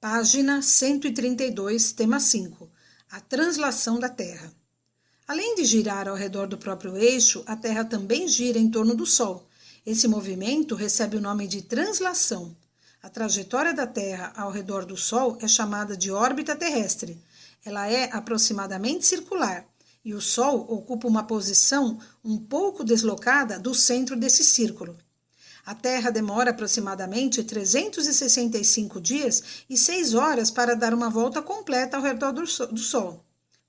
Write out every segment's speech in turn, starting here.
Página 132, tema 5. A translação da Terra. Além de girar ao redor do próprio eixo, a Terra também gira em torno do Sol. Esse movimento recebe o nome de translação. A trajetória da Terra ao redor do Sol é chamada de órbita terrestre. Ela é aproximadamente circular, e o Sol ocupa uma posição um pouco deslocada do centro desse círculo. A Terra demora aproximadamente 365 dias e 6 horas para dar uma volta completa ao redor do Sol.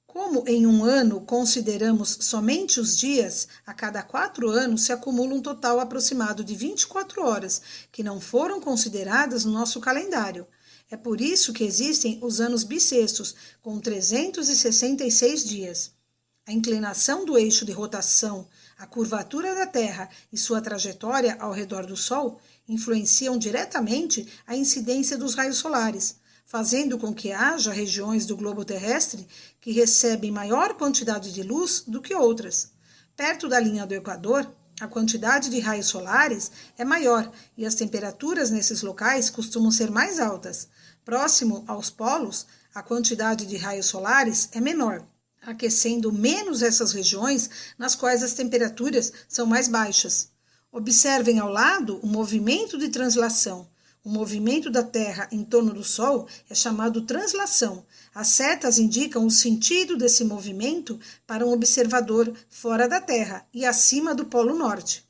Como em um ano consideramos somente os dias, a cada 4 anos se acumula um total aproximado de 24 horas, que não foram consideradas no nosso calendário. É por isso que existem os anos bissextos, com 366 dias. A inclinação do eixo de rotação, a curvatura da Terra e sua trajetória ao redor do Sol influenciam diretamente a incidência dos raios solares, fazendo com que haja regiões do globo terrestre que recebem maior quantidade de luz do que outras. Perto da linha do Equador, a quantidade de raios solares é maior e as temperaturas nesses locais costumam ser mais altas. Próximo aos polos, a quantidade de raios solares é menor, aquecendo menos essas regiões nas quais as temperaturas são mais baixas. Observem ao lado o movimento de translação. O movimento da Terra em torno do Sol é chamado translação. As setas indicam o sentido desse movimento para um observador fora da Terra e acima do Polo Norte.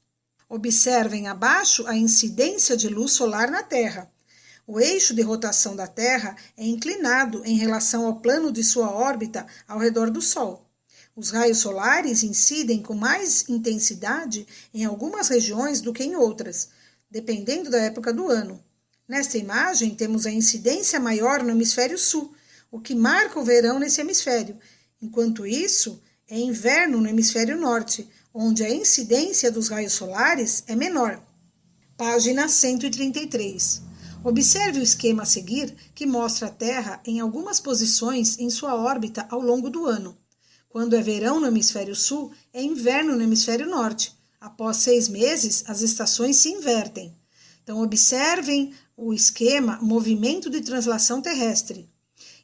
Observem abaixo a incidência de luz solar na Terra. O eixo de rotação da Terra é inclinado em relação ao plano de sua órbita ao redor do Sol. Os raios solares incidem com mais intensidade em algumas regiões do que em outras, dependendo da época do ano. Nesta imagem, temos a incidência maior no hemisfério sul, o que marca o verão nesse hemisfério. Enquanto isso, é inverno no hemisfério norte, onde a incidência dos raios solares é menor. Página 133. Observe o esquema a seguir, que mostra a Terra em algumas posições em sua órbita ao longo do ano. Quando é verão no hemisfério sul, é inverno no hemisfério norte. Após 6 meses, as estações se invertem. Então, observem o esquema movimento de translação terrestre.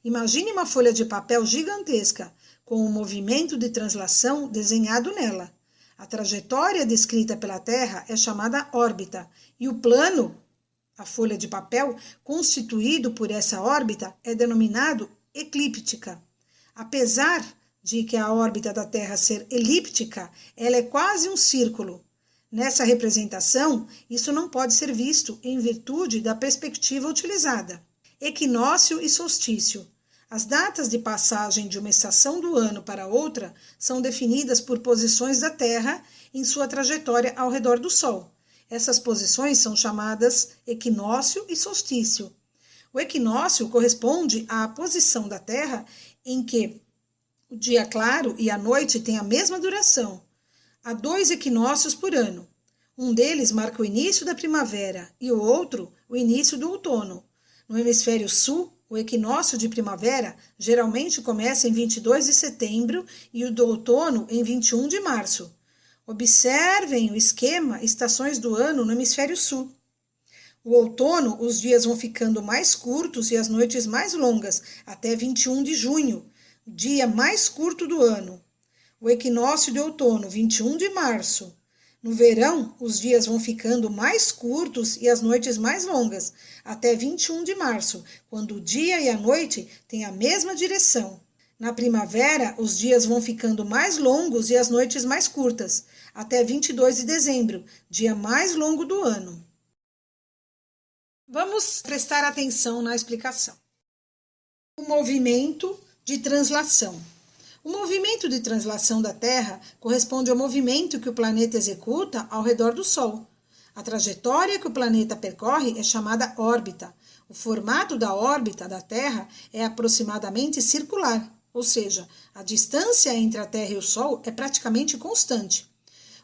Imagine uma folha de papel gigantesca, com o movimento de translação desenhado nela. A trajetória descrita pela Terra é chamada órbita, e o plano, a folha de papel, constituído por essa órbita, é denominado eclíptica. Apesar de que a órbita da Terra ser elíptica, ela é quase um círculo. Nessa representação, isso não pode ser visto em virtude da perspectiva utilizada. Equinócio e solstício. As datas de passagem de uma estação do ano para outra são definidas por posições da Terra em sua trajetória ao redor do Sol. Essas posições são chamadas equinócio e solstício. O equinócio corresponde à posição da Terra em que o dia claro e a noite têm a mesma duração. Há 2 equinócios por ano. Um deles marca o início da primavera e o outro o início do outono. No hemisfério sul, o equinócio de primavera geralmente começa em 22 de setembro e o do outono em 21 de março. Observem o esquema estações do ano no hemisfério sul. O outono, os dias vão ficando mais curtos e as noites mais longas, até 21 de junho, o dia mais curto do ano. O equinócio de outono, 21 de março. No verão, os dias vão ficando mais curtos e as noites mais longas, até 21 de março, quando o dia e a noite têm a mesma direção. Na primavera, os dias vão ficando mais longos e as noites mais curtas, até 22 de dezembro, dia mais longo do ano. Vamos prestar atenção na explicação. O movimento de translação. O movimento de translação da Terra corresponde ao movimento que o planeta executa ao redor do Sol. A trajetória que o planeta percorre é chamada órbita. O formato da órbita da Terra é aproximadamente circular, ou seja, a distância entre a Terra e o Sol é praticamente constante.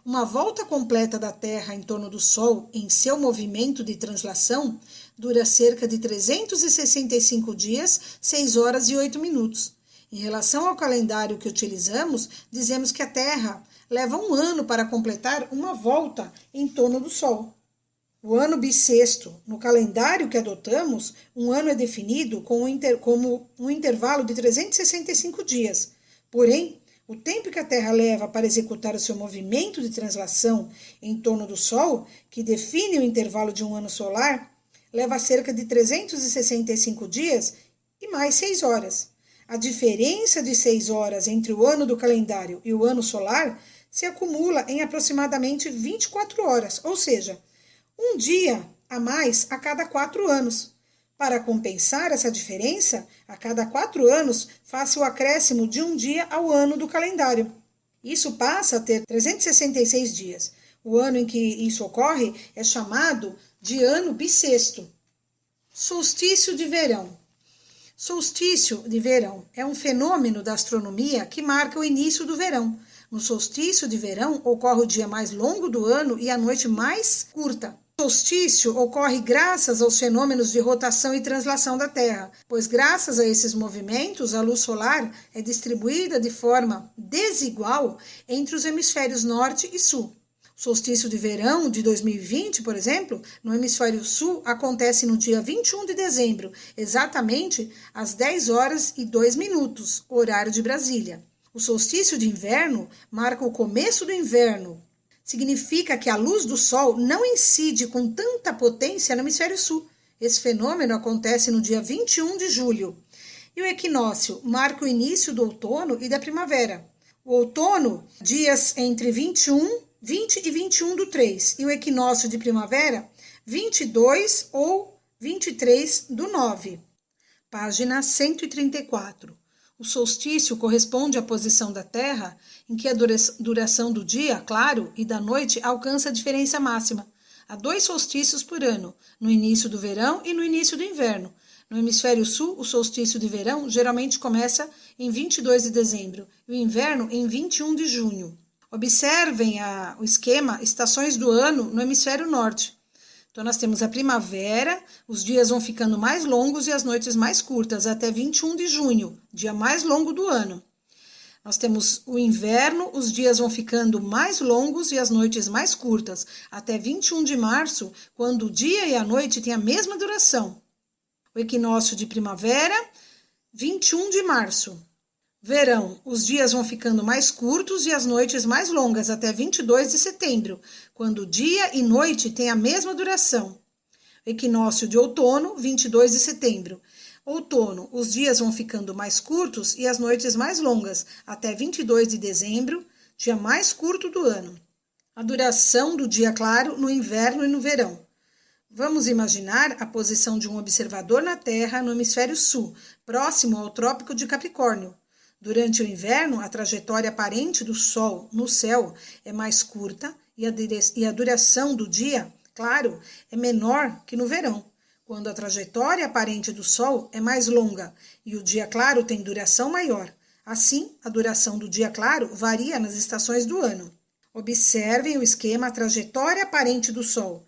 Uma volta completa da Terra em torno do Sol em seu movimento de translação dura cerca de 365 dias, 6 horas e 8 minutos. Em relação ao calendário que utilizamos, dizemos que a Terra leva 1 ano para completar uma volta em torno do Sol. O ano bissexto. No calendário que adotamos, um ano é definido como um intervalo de 365 dias. Porém, o tempo que a Terra leva para executar o seu movimento de translação em torno do Sol, que define o intervalo de um ano solar, leva cerca de 365 dias e mais 6 horas. A diferença de 6 horas entre o ano do calendário e o ano solar se acumula em aproximadamente 24 horas, ou seja, um dia a mais a cada 4 anos. Para compensar essa diferença, a cada 4 anos, faça o acréscimo de um dia ao ano do calendário. Isso passa a ter 366 dias. O ano em que isso ocorre é chamado de ano bissexto. Solstício de verão. Solstício de verão é um fenômeno da astronomia que marca o início do verão. No solstício de verão ocorre o dia mais longo do ano e a noite mais curta. O solstício ocorre graças aos fenômenos de rotação e translação da Terra, pois graças a esses movimentos a luz solar é distribuída de forma desigual entre os hemisférios norte e sul. O solstício de verão de 2020, por exemplo, no hemisfério sul, acontece no dia 21 de dezembro, exatamente às 10 horas e 2 minutos, horário de Brasília. O solstício de inverno marca o começo do inverno. Significa que a luz do Sol não incide com tanta potência no hemisfério sul. Esse fenômeno acontece no dia 21 de julho. E o equinócio marca o início do outono e da primavera. O outono, dias entre 20 e 21 do 3. E o equinócio de primavera, 22 ou 23 do 9. Página 134. O solstício corresponde à posição da Terra em que a duração do dia, claro, e da noite alcança a diferença máxima. Há 2 solstícios por ano, no início do verão e no início do inverno. No hemisfério sul, o solstício de verão geralmente começa em 22 de dezembro e o inverno em 21 de junho. Observem o esquema estações do ano no hemisfério norte. Então, nós temos a primavera, os dias vão ficando mais longos e as noites mais curtas, até 21 de junho, dia mais longo do ano. Nós temos o inverno, os dias vão ficando mais longos e as noites mais curtas, até 21 de março, quando o dia e a noite têm a mesma duração. O equinócio de primavera, 21 de março. Verão, os dias vão ficando mais curtos e as noites mais longas, até 22 de setembro, quando dia e noite têm a mesma duração. Equinócio de outono, 22 de setembro. Outono, os dias vão ficando mais curtos e as noites mais longas, até 22 de dezembro, dia mais curto do ano. A duração do dia claro no inverno e no verão. Vamos imaginar a posição de um observador na Terra no hemisfério sul, próximo ao Trópico de Capricórnio. Durante o inverno, a trajetória aparente do Sol no céu é mais curta e a duração do dia, claro, é menor que no verão, quando a trajetória aparente do Sol é mais longa e o dia claro tem duração maior. Assim, a duração do dia claro varia nas estações do ano. Observem o esquema trajetória aparente do Sol.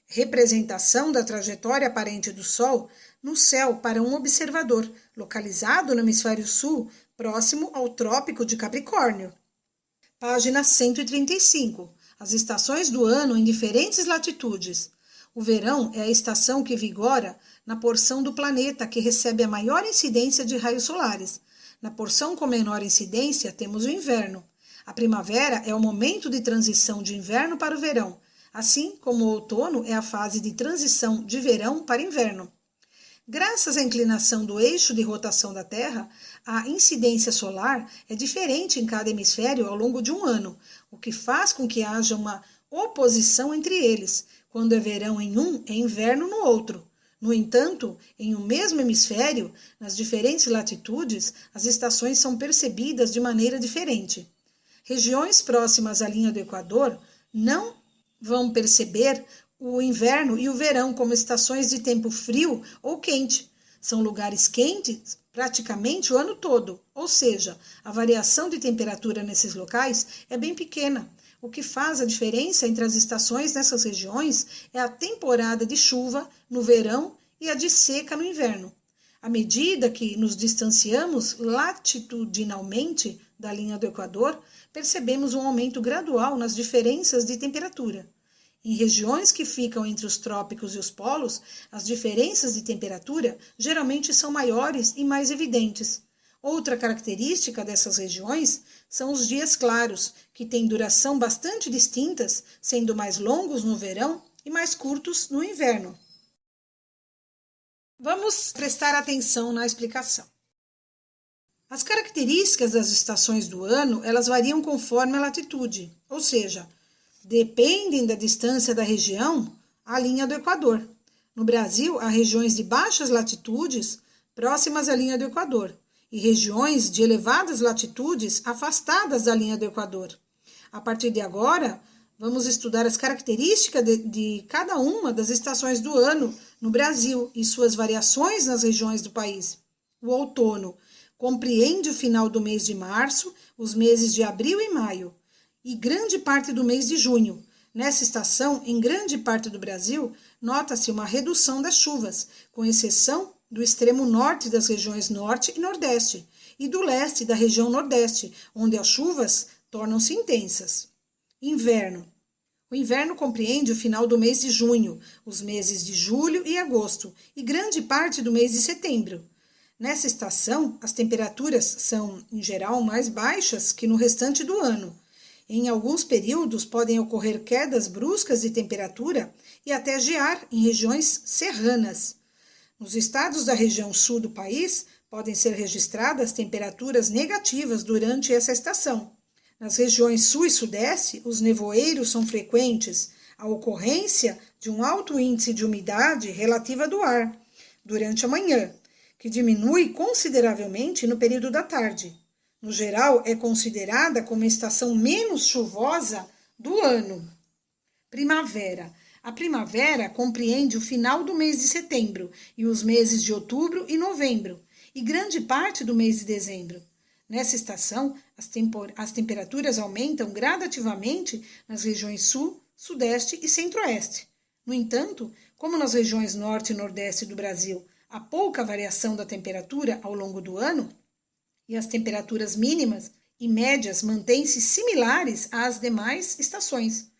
Representação da trajetória aparente do Sol no céu para um observador, localizado no hemisfério sul, próximo ao Trópico de Capricórnio. Página 135. As estações do ano em diferentes latitudes. O verão é a estação que vigora na porção do planeta que recebe a maior incidência de raios solares. Na porção com menor incidência, temos o inverno. A primavera é o momento de transição de inverno para o verão, assim como o outono é a fase de transição de verão para inverno. Graças à inclinação do eixo de rotação da Terra, a incidência solar é diferente em cada hemisfério ao longo de um ano, o que faz com que haja uma oposição entre eles. Quando é verão em um, é inverno no outro. No entanto, em um mesmo hemisfério, nas diferentes latitudes, as estações são percebidas de maneira diferente. Regiões próximas à linha do Equador não vão perceber o inverno e o verão como estações de tempo frio ou quente. São lugares quentes praticamente o ano todo, ou seja, a variação de temperatura nesses locais é bem pequena. O que faz a diferença entre as estações nessas regiões é a temporada de chuva no verão e a de seca no inverno. À medida que nos distanciamos latitudinalmente da linha do Equador, percebemos um aumento gradual nas diferenças de temperatura. Em regiões que ficam entre os trópicos e os polos, as diferenças de temperatura geralmente são maiores e mais evidentes. Outra característica dessas regiões são os dias claros, que têm duração bastante distintas, sendo mais longos no verão e mais curtos no inverno. Vamos prestar atenção na explicação. As características das estações do ano, elas variam conforme a latitude, ou seja, dependem da distância da região à linha do Equador. No Brasil, há regiões de baixas latitudes próximas à linha do Equador e regiões de elevadas latitudes afastadas da linha do Equador. A partir de agora, vamos estudar as características de cada uma das estações do ano no Brasil e suas variações nas regiões do país. O outono compreende o final do mês de março, os meses de abril e maio, e grande parte do mês de junho. Nessa estação, em grande parte do Brasil, nota-se uma redução das chuvas, com exceção do extremo norte das regiões norte e nordeste, e do leste da região nordeste, onde as chuvas tornam-se intensas. Inverno. O inverno compreende o final do mês de junho, os meses de julho e agosto, e grande parte do mês de setembro. Nessa estação, as temperaturas são, em geral, mais baixas que no restante do ano. Em alguns períodos, podem ocorrer quedas bruscas de temperatura e até gear em regiões serranas. Nos estados da região sul do país, podem ser registradas temperaturas negativas durante essa estação. Nas regiões sul e sudeste, os nevoeiros são frequentes, a ocorrência de um alto índice de umidade relativa do ar durante a manhã, que diminui consideravelmente no período da tarde. No geral, é considerada como a estação menos chuvosa do ano. Primavera. A primavera compreende o final do mês de setembro e os meses de outubro e novembro, e grande parte do mês de dezembro. Nessa estação, as temperaturas aumentam gradativamente nas regiões sul, sudeste e centro-oeste. No entanto, como nas regiões norte e nordeste do Brasil, há pouca variação da temperatura ao longo do ano, e as temperaturas mínimas e médias mantêm-se similares às demais estações.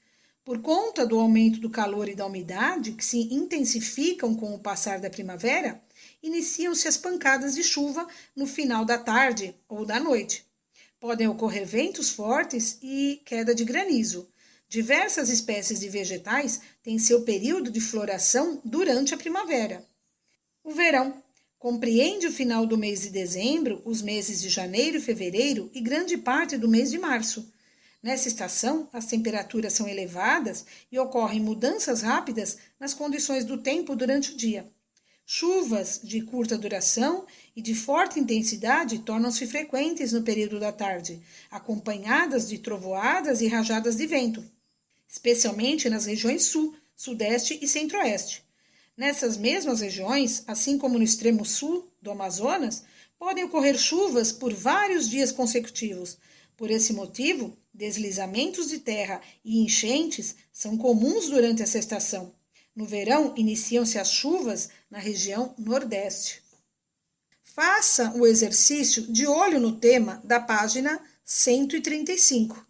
Por conta do aumento do calor e da umidade, que se intensificam com o passar da primavera, iniciam-se as pancadas de chuva no final da tarde ou da noite. Podem ocorrer ventos fortes e queda de granizo. Diversas espécies de vegetais têm seu período de floração durante a primavera. O verão compreende o final do mês de dezembro, os meses de janeiro e fevereiro e grande parte do mês de março. Nessa estação, as temperaturas são elevadas e ocorrem mudanças rápidas nas condições do tempo durante o dia. Chuvas de curta duração e de forte intensidade tornam-se frequentes no período da tarde, acompanhadas de trovoadas e rajadas de vento, especialmente nas regiões sul, sudeste e centro-oeste. Nessas mesmas regiões, assim como no extremo sul do Amazonas, podem ocorrer chuvas por vários dias consecutivos. Por esse motivo, deslizamentos de terra e enchentes são comuns durante essa estação. No verão, iniciam-se as chuvas na região nordeste. Faça o exercício de olho no tema da página 135.